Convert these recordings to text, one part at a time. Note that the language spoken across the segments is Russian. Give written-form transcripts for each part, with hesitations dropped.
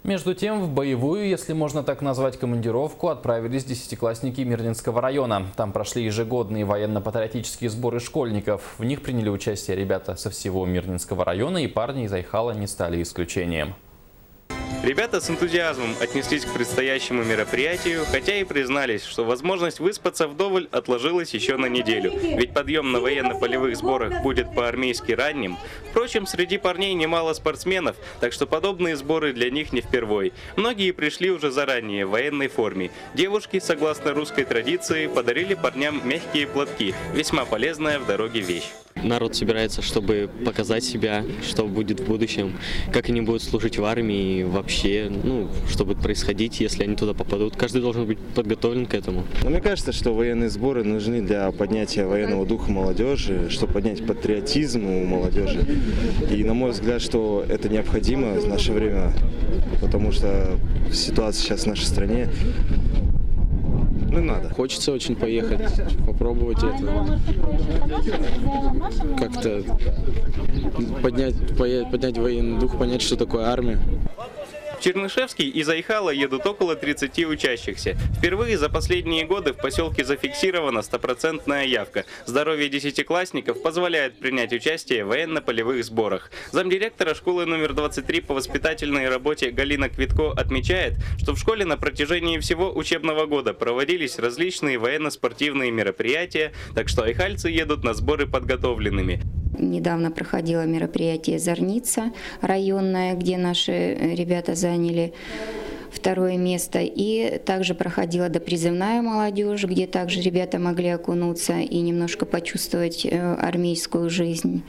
Между тем, в боевую, если можно так назвать командировку, отправились десятиклассники Мирнинского района. Там прошли ежегодные военно-патриотические сборы школьников. В них приняли участие ребята со всего Мирнинского района, и парни из Айхала не стали исключением. Ребята с энтузиазмом отнеслись к предстоящему мероприятию, хотя и признались, что возможность выспаться вдоволь отложилась еще на неделю. Ведь подъем на военно-полевых сборах будет по-армейски ранним. Впрочем, среди парней немало спортсменов, так что подобные сборы для них не впервой. Многие пришли уже заранее в военной форме. Девушки, согласно русской традиции, подарили парням мягкие платки, весьма полезная в дороге вещь. Народ собирается, чтобы показать себя, что будет в будущем, как они будут служить в армии, и вообще, что будет происходить, если они туда попадут. Каждый должен быть подготовлен к этому. Мне кажется, что военные сборы нужны для поднятия военного духа молодежи, чтобы поднять патриотизм у молодежи. И на мой взгляд, что это необходимо в наше время, потому что ситуация сейчас в нашей стране. Надо. Хочется очень поехать, попробовать это, как-то поднять военный дух, понять, что такое армия. В Чернышевский из Айхала едут около 30 учащихся. Впервые за последние годы в поселке зафиксирована 100% явка. Здоровье десятиклассников позволяет принять участие в военно-полевых сборах. Замдиректора школы номер 23 по воспитательной работе Галина Квитко отмечает, что в школе на протяжении всего учебного года проводились различные военно-спортивные мероприятия, так что айхальцы едут на сборы подготовленными. Недавно проходило мероприятие «Зорница» районное, где наши ребята заняли второе место. И также проходила допризывная молодежь, где также ребята могли окунуться и немножко почувствовать армейскую жизнь.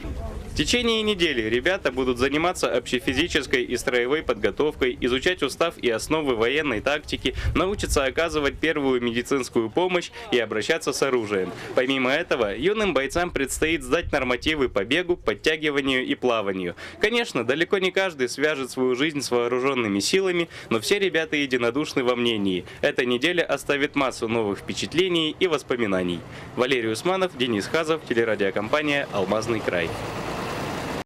В течение недели ребята будут заниматься общефизической и строевой подготовкой, изучать устав и основы военной тактики, научатся оказывать первую медицинскую помощь и обращаться с оружием. Помимо этого, юным бойцам предстоит сдать нормативы по бегу, подтягиванию и плаванию. Конечно, далеко не каждый свяжет свою жизнь с вооруженными силами, но все ребята единодушны во мнении. Эта неделя оставит массу новых впечатлений и воспоминаний. Валерий Усманов, Денис Хазов, телерадиокомпания «Алмазный край».